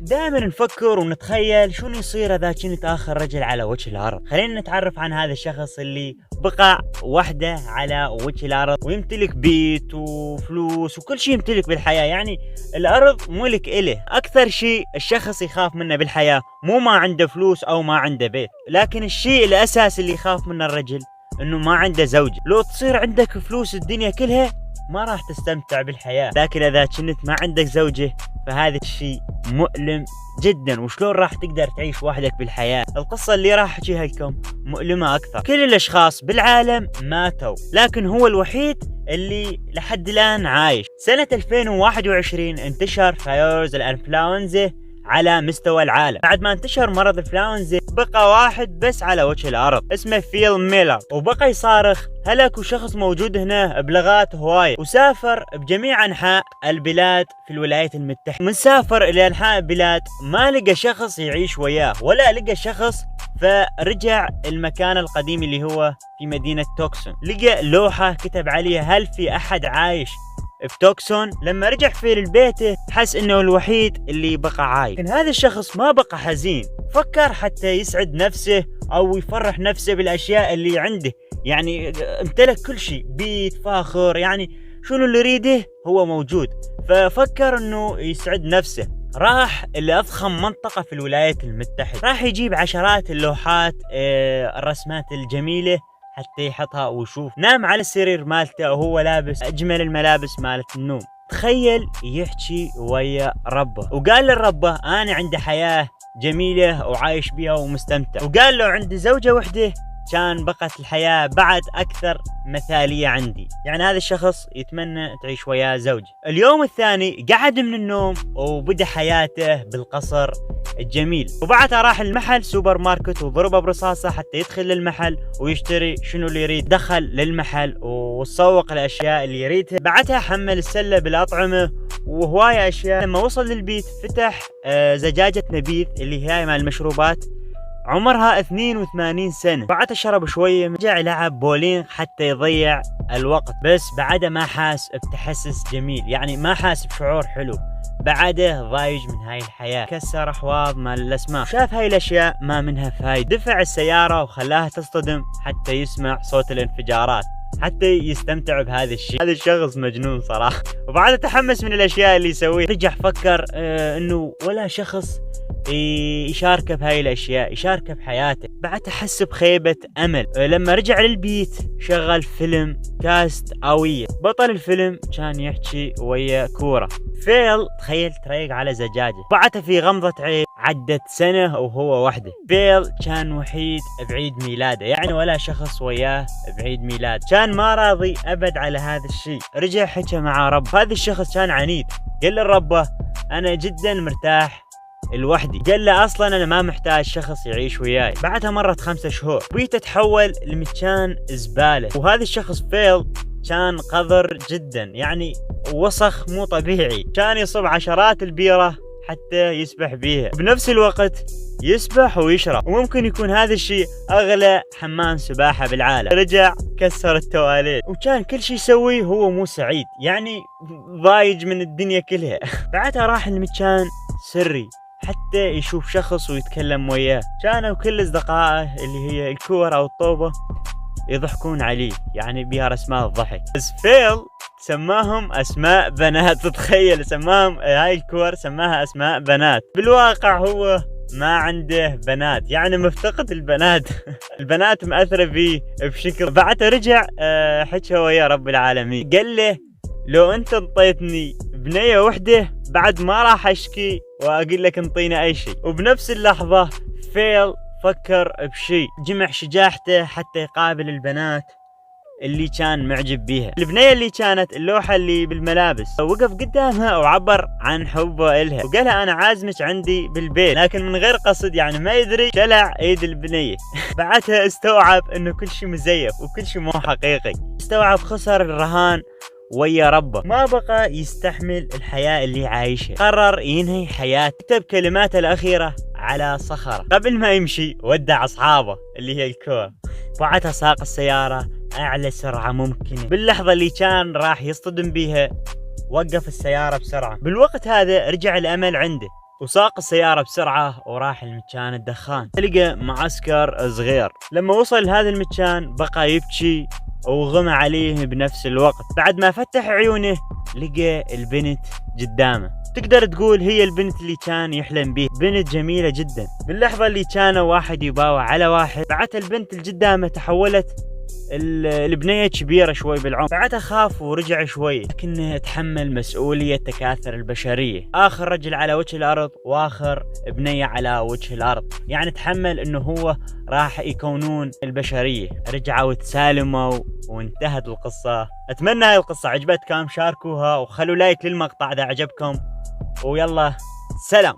دائما نفكر ونتخيل شنو يصير اذا كنت اخر رجل على وجه الارض. خلينا نتعرف عن هذا الشخص اللي بقى وحده على وجه الارض ويمتلك بيت وفلوس وكل شيء يمتلك بالحياة، يعني الارض ملك إله. اكثر شيء الشخص يخاف منه بالحياة مو ما عنده فلوس او ما عنده بيت، لكن الشيء الاساسي اللي يخاف منه الرجل انه ما عنده زوجة. لو تصير عندك فلوس الدنيا كلها ما راح تستمتع بالحياة، لكن اذا كنت ما عندك زوجة فهذا الشيء مؤلم جدا. وشلون راح تقدر تعيش وحدك بالحياة؟ القصة اللي راح احكيها لكم مؤلمة اكثر. كل الاشخاص بالعالم ماتوا، لكن هو الوحيد اللي لحد الان عايش. سنة 2021 انتشر فيروس الانفلونزا على مستوى العالم. بعد ما انتشر مرض الانفلونزا بقى واحد بس على وجه الارض اسمه فيل ميلر، وبقى يصارخ هلك وشخص موجود هنا بلغات هواية، وسافر بجميع انحاء البلاد في الولايات المتحدة. من سافر الى انحاء البلاد ما لقى شخص يعيش وياه ولا لقى شخص، فرجع المكان القديم اللي هو في مدينة توكسون. لقى لوحة كتب عليها هل في احد عايش بتوكسون؟ لما رجع في بيته حس انه الوحيد اللي بقى عايش. لكن هذا الشخص ما بقى حزين، فكر حتى يسعد نفسه او يفرح نفسه بالاشياء اللي عنده. يعني امتلك كل شيء، بيت فاخر، يعني شنو اللي يريده هو موجود. ففكر انه يسعد نفسه، راح لأضخم منطقة في الولايات المتحدة، راح يجيب عشرات اللوحات الرسمات الجميلة حتى يحطها ويشوف. نام على السرير مالته وهو لابس أجمل الملابس مالت النوم. تخيل يحكي ويا ربه، وقال للربه أنا عندي حياة جميلة وعايش بيها ومستمتع. وقال له عندي زوجة وحدة كان بقت الحياة بعد أكثر مثالية عندي. يعني هذا الشخص يتمنى تعيش وياه زوجة. اليوم الثاني قعد من النوم وبدأ حياته بالقصر الجميل، وبعدها راح المحل سوبر ماركت وضربه برصاصة حتى يدخل للمحل ويشتري شنو اللي يريد. دخل للمحل وسوق الأشياء اللي يريدها، بعدها حمل السلة بالأطعمة وهواية أشياء. لما وصل للبيت فتح زجاجة نبيذ اللي هي مال المشروبات عمرها 82 سنة. بعدها شرب شوية، رجع لعب بولينغ حتى يضيع الوقت، بس بعده ما حاس بتحسس جميل، يعني ما حاس بشعور حلو. بعده ضايج من هاي الحياة، كسر أحواض مال الأسماك، شاف هاي الأشياء ما منها فايدة. دفع السيارة وخلاها تصطدم حتى يسمع صوت الانفجارات حتى يستمتع بهذا الشيء. هذا الشخص مجنون صراحة. وبعدها تحمس من الأشياء اللي يسويها، رجع فكر إنه ولا شخص يشاركه بهاي الاشياء، يشاركه بحياته. بعد حس بخيبة امل. لما رجع للبيت شغل فيلم كاست قوية. بطل الفيلم كان يحكي ويا كورة. فيل تخيل تريق على زجاجة. بعدها في غمضة عين عدت سنة وهو وحده. فيل كان وحيد بعيد ميلاده، يعني ولا شخص وياه بعيد ميلاد. كان ما راضي ابد على هذا الشيء. رجع حكى مع رب. هذا الشخص كان عنيد، قال للربه انا جدا مرتاح الوحدي. قال له اصلا انا ما محتاج شخص يعيش وياي. بعدها مرت 5 شهور، بيته تحول لمكان زبالة. وهذا الشخص فيل كان قذر جدا، يعني وسخ مو طبيعي. كان يصب عشرات البيرة حتى يسبح بيها، بنفس الوقت يسبح ويشرب، وممكن يكون هذا الشيء اغلى حمام سباحة بالعالم. رجع كسر التواليت، وكان كل شيء يسويه هو مو سعيد، يعني ضايج من الدنيا كلها. بعدها راح المكان سري حتى يشوف شخص ويتكلم وياه. كانوا كل اصدقائه اللي هي الكور او الطوبة يضحكون عليه، يعني بها رسمات ضحك. بس فيل سماهم اسماء بنات. تتخيل سماهم هاي الكور سماها اسماء بنات. بالواقع هو ما عنده بنات، يعني مفتقد البنات. البنات مأثرة فيه بشكل. بعدها رجع حكى ويا رب العالمين، قال له لو انت انطيتني بنية وحدة بعد ما راح اشكي واقول لك انطينا اي شيء. وبنفس اللحظة فيل فكر بشيء، جمع شجاعته حتى يقابل البنات اللي كان معجب بيها. البنية اللي كانت اللوحة اللي بالملابس وقف قدامها وعبر عن حبه إلها، وقالها أنا عازمك عندي بالبيت، لكن من غير قصد، يعني ما يدري شلع ايد البنية. بعدها استوعب انه كل شيء مزيف وكل شيء مو حقيقي. استوعب خسر الرهان ويا ربه، ما بقى يستحمل الحياة اللي عايشها. قرر ينهي حياته. كتب كلماته الأخيرة على صخرة. قبل ما يمشي ودع أصحابه اللي هي الكور. بعدها ساق السيارة أعلى سرعة ممكنة. باللحظة اللي كان راح يصطدم بيها وقف السيارة بسرعة. بالوقت هذا رجع الأمل عنده، وساق السيارة بسرعة وراح المكان الدخان. لقى معسكر صغير. لما وصل هذا المكان بقى يبكي وغمى عليه بنفس الوقت. بعد ما فتح عيونه لقى البنت قدامه. تقدر تقول هي البنت اللي كان يحلم بيه، بنت جميلة جدا. باللحظة اللي كان واحد يباوع على واحد، بعد البنت اللي قدامه تحولت البنية كبيرة شوي بالعمر. بعدها خاف ورجع شوي، لكنه تحمل مسؤولية تكاثر البشرية. آخر رجل على وجه الأرض وآخر بنية على وجه الأرض، يعني تحمل إنه هو راح يكونون البشرية. رجعوا وتسالموا وانتهت القصة. أتمنى هاي القصة عجبتكم، شاركوها وخلوا لايك للمقطع إذا عجبكم، ويلا سلام.